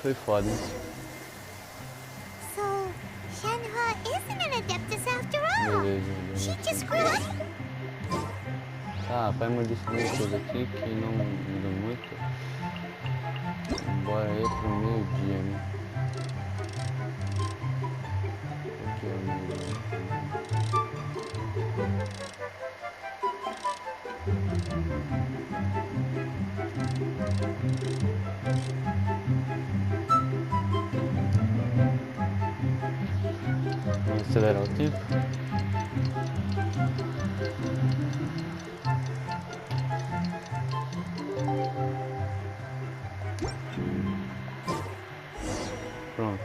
Foi foda isso. So, Shenhua isn't an adeptus after all. Beleza, She just grew up. Tá, pai disse duas coisas aqui que não mudam muito. Bora aí pro meio-dia, né? O que é o meio-dia? Vamos acelerar o tempo. Pronto.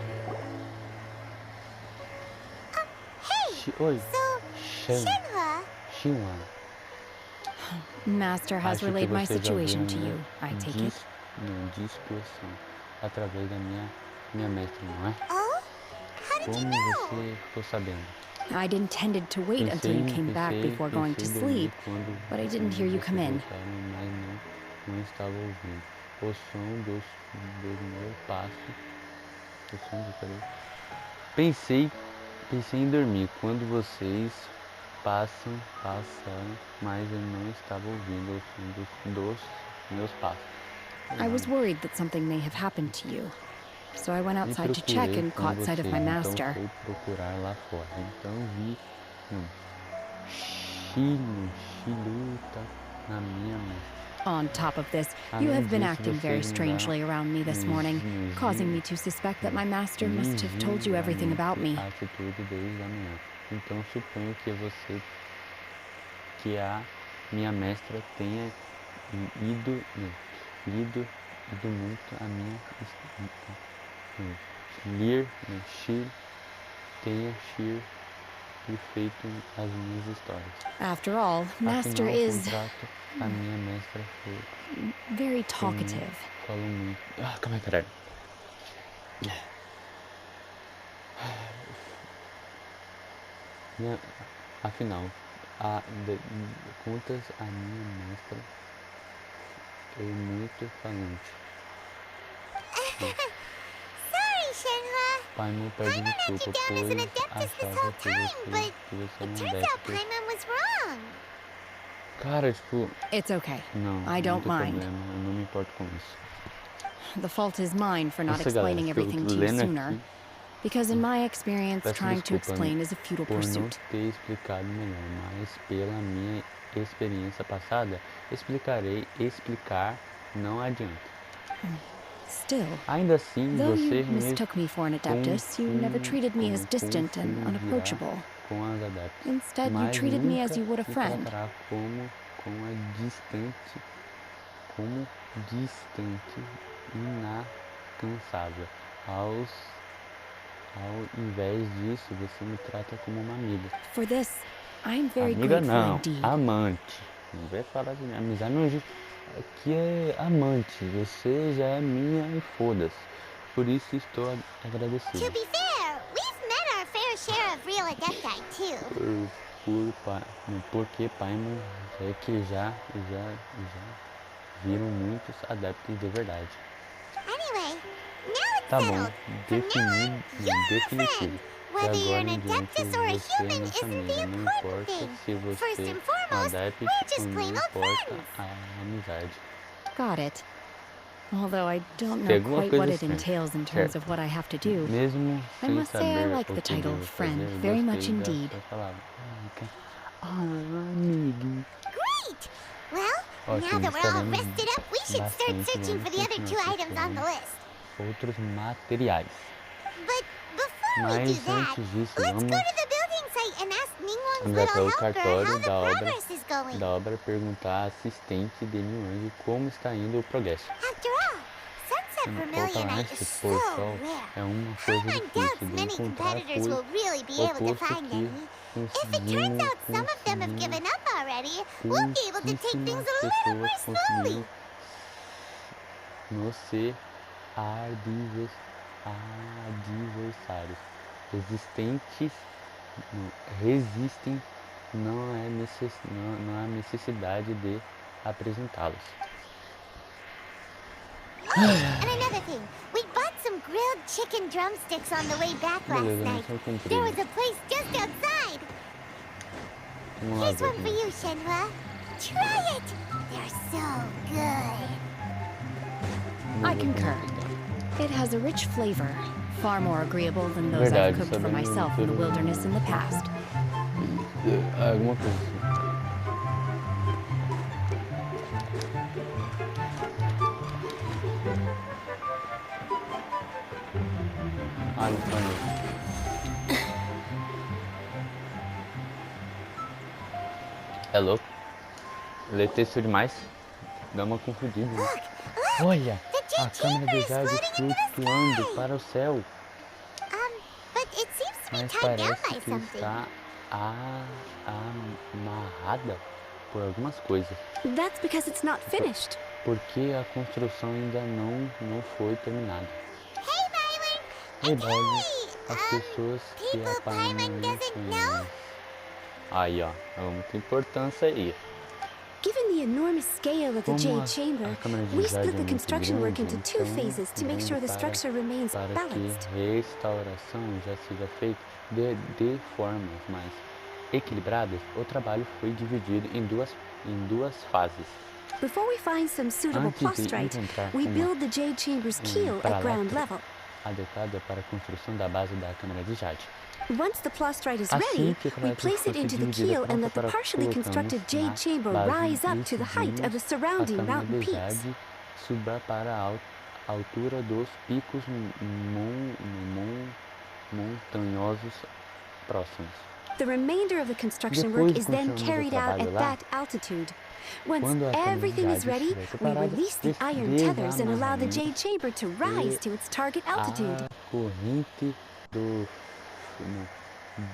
Hey, Oi. so Shenhua. Shinwan. Master has Acho que relayed my você já situation viu to you, I take it. dispersão através da minha mestra, não é? Oh, how did you Como know? você ficou sabendo? I'd intended to wait until you came back before going to sleep, but I didn't hear you come in. Mas não estava ouvindo. O som dos meus passos. O som do cadê? Pensei em dormir quando vocês passaram, mas eu não estava ouvindo o som dos meus passos. I was worried that something may have happened to you, so I went outside to check and caught sight of my master. Então fui procurar lá fora. Então vi Chiluta na minha mestra. On top of this, you have been acting very strangely around me this morning, causing me to suspect that my master must have told you everything about me. Atitude desde a manhã. Então suponho que a minha mestra tenha lido muito a minha tenha feito as minhas histórias. After all, Master is A minha mestra foi very talkative. Falou muito. Calma aí, peraí. Afinal, contas a minha mestra é muito falante. Sorry, Shenhua. Paimon pede desculpa, pois achava que você não deve ter. Paimon was wrong. Cara, tipo... It's okay. Não, I don't não tem mind. problema, eu não me importo com isso. The fault is mine for not Nossa, explaining galera, everything to you sooner. Because in my experience, Peço trying to desculpa, explain is a futile por não pursuit. ter explicado melhor, mas pela minha experiência passada, explicar não adianta. Still, Ainda assim, though você you mistook me for an adeptus, you never treated me as distant and unapproachable. Com as adeptas. Instead, you Mas treated me as nunca you would a me friend. tratará como distante, inalcançável. Ao invés disso, você me trata como uma amiga. For this, I'm very Amiga grateful não, indeed. amante. Não vai falar de amizade, não. Aqui é amante. Você já é minha e foda-se. Por isso estou agradecido. To be fair, we've met our fair share of real adepti too. Porque Paimon é que já viram muitos adeptos de verdade. Anyway, now it's Tá bom, settled. From now on, you're a definitivo. friend. De Whether you're agora an em diante, adeptus or a você é human minha isn't família. the Não important importa thing. se você First and é um foremost, adepto we're just ou plain não old importa friends. a amizade. Got it. Although I don't know Tem alguma quite coisa what it estranha. entails in terms Certo. of what I have to do, Mesmo I sem must say I saber like o the que title devo friend fazer, very much gostei da indeed. sua palavra. Amigo. Great! Well, now Ótimo, that we're all estaremos rested up, we should start bastante, searching for the vamos other two continuar items on the procurando list. outros materiais. But before we Mas do that, antes disso, let's go vamos to the building site and ask Ningguang's andar little pelo helper cartório how the progress is going. da obra perguntar à assistente de Niang como está indo o progresso. After all, Sunset Vermilion Night is so pôr-sol rare. é uma coisa Paimon difícil doubts de many encontrar, competitors will really be able to oposto find que any. If it turns out some of them have given up already, we'll be able to take things a little more slowly. No ser adversários resistem, não há necessidade de apresentá-los. And another thing, we bought some grilled chicken drumsticks on the way back last night. There was a place just outside. Here's one for you, Shenhua. Try it. They're so good. I concur. It has a rich flavor, far more agreeable than those I've cooked for myself in the wilderness in the past. Alguma coisa assim. Ah, não foi mesmo. É louco. Ler texto demais. Dá uma confundida. Né? Olha, a câmera de Jade flutuando para o céu. Mas parece que está amarrada por algumas coisas. That's because it's not finished. Porque a construção ainda não foi terminada. Hey, Byron, as pessoas que a Paimon conhecem. Aí, ó, é muita importância aí. Given the enormous scale of the Jade Chamber, we split the construction work into two phases to make sure the structure remains balanced. Para que a restauração já seja feita de formas mais equilibradas, o trabalho foi dividido em duas fases. Before we find some suitable plastrite, we build the Jade Chamber's keel at ground level. Adequada para a construção da base da câmara de Jade. Once the plastrite is ready, we place it into the keel and let the partially constructed Jade Chamber rise up to the height of the surrounding mountain peaks. Suba para a altura dos picos montanhosos próximos. The remainder of the construction work is then carried out at that altitude. Once everything is ready, we release the iron tethers and allow the Jade Chamber to rise to its target altitude. A corrente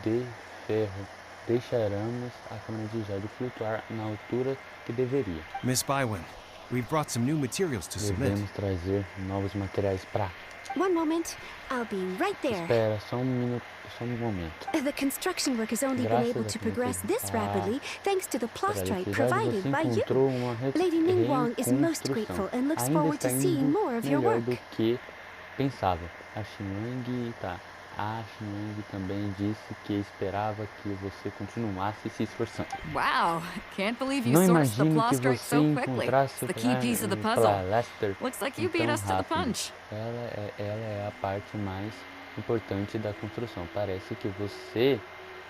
de ferro deixaremos a câmara de Jade flutuar na altura que deveria. Miss Bywin, we've brought some new materials to submit. Devemos trazer novos materiais para. One moment, I'll be right there. Espera, só um momento. The construction work has only been able to progress this rapidly thanks to the plastrite provided by you. Lady Ningguang is most grateful and looks forward to seeing more of your work. Do que pensava. A Xinwang também disse que esperava que você continuasse se esforçando. Wow, can't believe you Não sourced the imagine que plastrite você so quickly. encontrasse It's the key piece of the puzzle. Lester Looks like you beat us to the punch. Ela é a parte mais importante da construção. Parece que você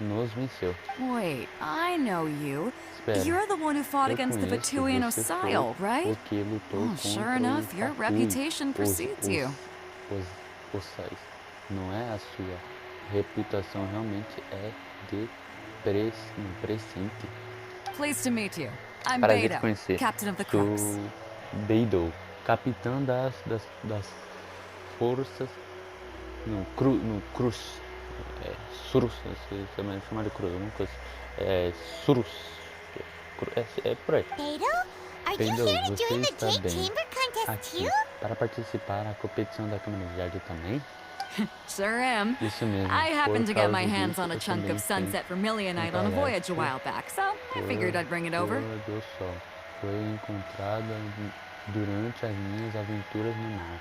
nos venceu. Wait, I know you. Espera, You're the one who fought eu against the conheço, Batuian você foi Osile, right? o que lutou Oh, sure contra enough, o your Tatu, reputation precedes you. Os não é a sua reputação, realmente é de presente. Pleased to meet you. I'm Prazer te Beidou, conhecer. captain of the Sou Crux. Beidou, capitão das forças Cruz. Surus, você também chama de Cruz, alguma coisa. Surus. É por aí. Beidou, are you Beidou, here to você join the está Jade bem Chamber contest aqui too? para participar da competição da Câmara de Jade também? Sure am. Isso mesmo. I happened to get my Por causa hands disso, on a eu chunk também of sunset vermilionite on a voyage a while back, so I figured I'd bring it over. Do sol foi encontrada durante as minhas aventuras no mar.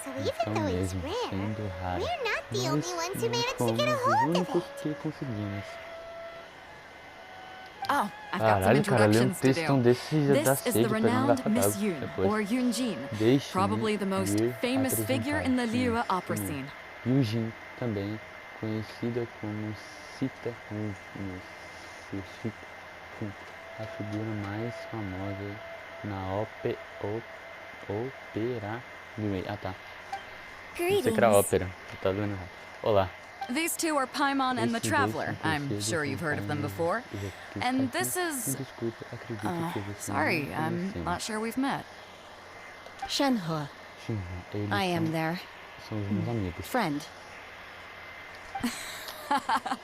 So even Então though it's mesmo, rare, sendo raro, we're not the nós only ones who managed to fomos get a os hold of únicos it. que conseguimos. Oh, I've got some Caralho, cara, ler um introductions to textão do. desse já dá This is sede the pra não dar renowned pra Miss casa Yoon, depois. or Yoonjin, Deixe-me probably the most vir famous figure in the apresentar. Liyue opera scene. Yujin, também conhecida como Sita, a figura mais famosa na ópera do meio. Ah, tá. Você que era ópera, eu tava vendo errado. Olá. These two are Paimon and the Esses dois Traveler. são I'm conhecidos sure you've como heard of them Paimon before. e o And Tatu. this is... Desculpe, acredito que você sorry, não I'm conhecemos. not sure we've met. Shenhua, Eles I am there. são os meus amigos. Friend.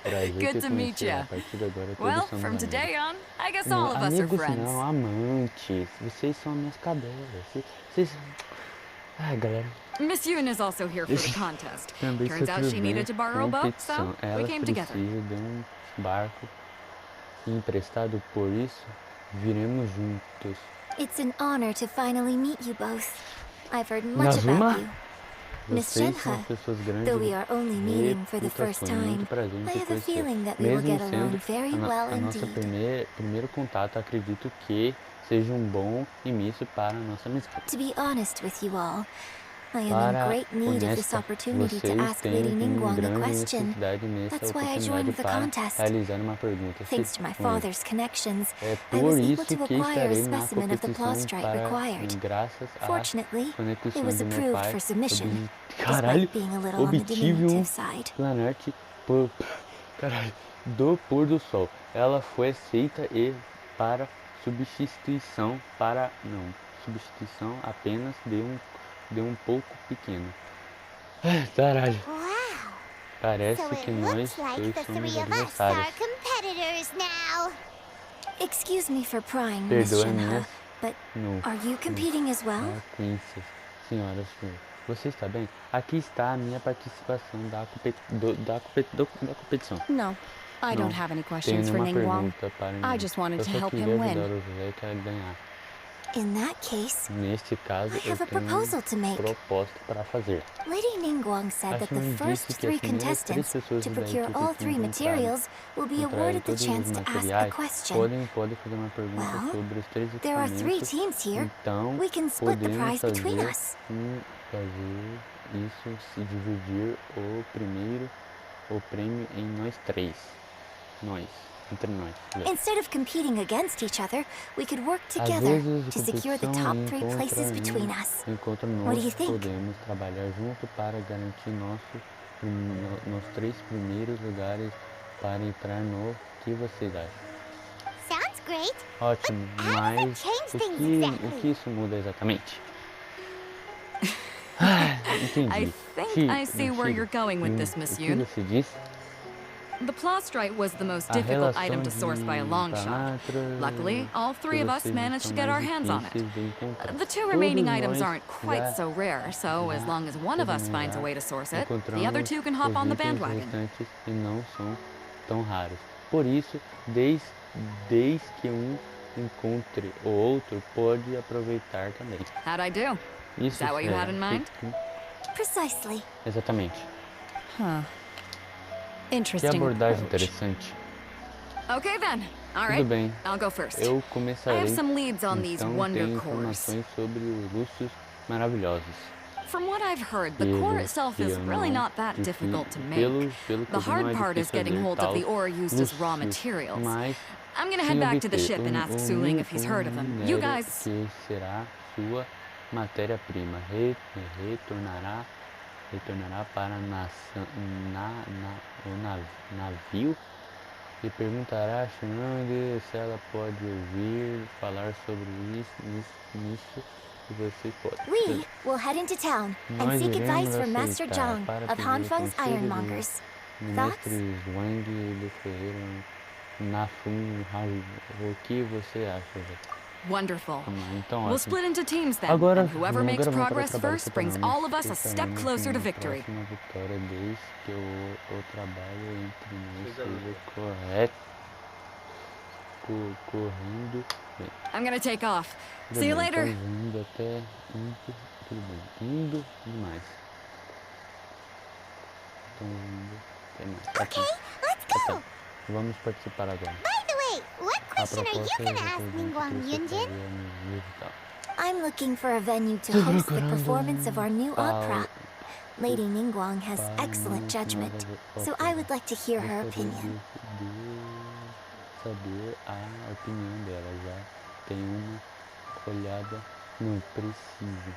Prazer Good te to meet conhecer. ya. A partir de agora, todos Well, somos from amigos. today on, I guess Não, all of us are amigos friends. não, amantes. Vocês são minhas cadelas. Vocês... Ai, galera. Miss Yoon is also here for the contest. Também Turns out she needed to borrow a boat, so competição. we Elas came together. precisam de um barco emprestado, por isso viremos juntos. It's an honor to finally meet you both. I've heard much about you. Miss Vocês são Shenhe, pessoas grandes. though we are only meeting for the first time, I have a feeling that we will get along very well nosso indeed. primeiro contato, acredito que seja bom início para a nossa amizade. To be honest with you all, I am in great need of this opportunity to ask Lady Ningguang a question. That's why I joined the contest. Thanks to my father's connections, I was able to acquire a specimen of the plastrite required. Fortunately, it was approved for submission, despite being a little on the diminutive side. Do pôr do sol. Ela foi aceita e para substituição apenas de um pouco pequeno. Caralho. Wow. Parece So que it nós looks like dois the somos three of us adversários. are competitors now. Excuse me for prying, Miss Shenhe, but are you competing as well? Senhoras e senhores, você está bem? Aqui está a minha participação da competição. No, I don't have any questions for Ningguang. I just wanted to help him win. In that case, Neste caso, I have a proposal to make. Proposta para fazer. Lady Ningguang said that the first three contestants to procure all three materials will be awarded the chance to ask a question. Podem fazer uma pergunta sobre os três There are three equipamentos. teams here. Então, We can split the podemos prize between fazer us. fazer isso, se dividir o prêmio em nós três. Entre nós. Instead of competing against each other, we could work together to secure the top three places between us. Enquanto What do you nós think? podemos trabalhar junto para garantir nos três primeiros lugares para entrar no que vocês acham? Sounds great. Ótimo, But how does it mas change o things que exactly? isso muda exatamente? Entendi. I think I see where you're going with this, Miss O que Yoon. você disse? The plastrite was the most A difficult relação item to source by a long shot. de Luckily, all three of us vocês managed to são get our mais hands on it. difíceis de encontrar. The two remaining Todos items nós aren't quite já- so rare, so as long as one of us finds a way to source it, the other encontramos two can hop on the os itens bandwagon. restantes e não são tão raros. Por isso, desde que um encontre o outro, pode aproveitar também. How'd I do? Isso Is that what you had in mind? Precisely. Exatamente. Huh. Que Interesting abordagem approach. interessante. Okay then. All Tudo right. bem, I'll go first. eu I começarei. have some leads on these Então, wonder tenho cores. informações sobre os lúcios maravilhosos. From what I've heard, the core itself is really not that difficult to make. Pelo que The eu vi, não é hard part is difícil getting fazer hold of tal the ore used as raw lúcio, materials. mas I'm gonna sem head back to the obter ship and ask Suling if he's heard of them. You minério guys... que será sua matéria-prima retornará para o navio e perguntará a Shenhe se ela pode ouvir falar sobre nisso e você pode. We will head into town and Nós seek iremos advice from Master aceitar Zhang para of pedir Hanfeng's conselho Ironmongers. do Thoughts? mestre Wang do ferreiro na o que você acha, Zé? Wonderful. Então, We'll ótimo. split into teams then, Agora, and whoever makes vamos para o progress trabalho first brings separado. all of us a step Estaremos closer to na victory. próxima vitória desde que o trabalho entre nós seja correto, correndo bem. I'm gonna take off. Tudo See you bem, later. estamos indo até tudo bem, indo demais. Estamos indo até mais. Tá Okay, aqui. let's Tá, go. tá. Vamos participar agora. By the way, what A question are you proposta gonna é ask pergunta Ningguang que você Yunjin? faria no livro e tal. I'm looking for a venue to Estou host the procurando performance of our new opera. pal- Lady Ningguang has para excellent uma judgment, nova so I ópera. would like to hear her Gostaria opinion. de saber a opinião dela. Já tem uma olhada, não preciso.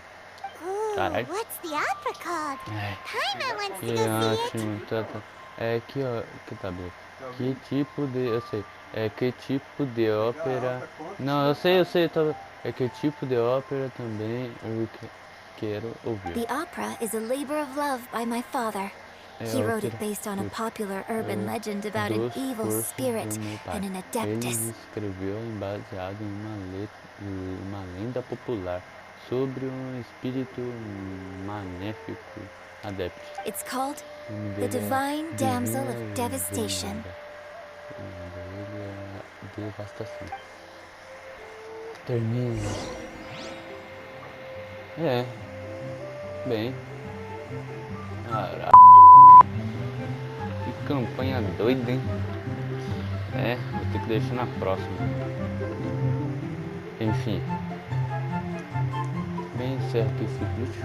Ooh, Carai. what's the opera called? É, Paimon wants to que go see it. ótimo. Tá. É que ó, que tá bem. Que tipo de, eu sei. É que tipo de ópera? Não, eu sei, tá. É que tipo de ópera também eu quero ouvir. The opera is a labor of love by my father. É He wrote it ópera based on a do- popular urban legend about an dos evil corpos spirit do meu pai. and an Ele adeptus. escreveu baseado em uma lenda popular sobre um espírito maléfico adepto. It's called O nome The dele é Divine Damsel of Divina Devastation. Veneranda. O nome dele é Devastação. Termina. É, Bem. Caralho. Que campanha doida, hein? É, vou ter que deixar na próxima. Enfim. Bem, encerro aqui esse vídeo.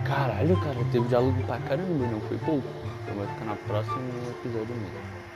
Caralho, cara, teve diálogo pra caramba, não foi pouco. Então vai ficar na próxima episódio mesmo.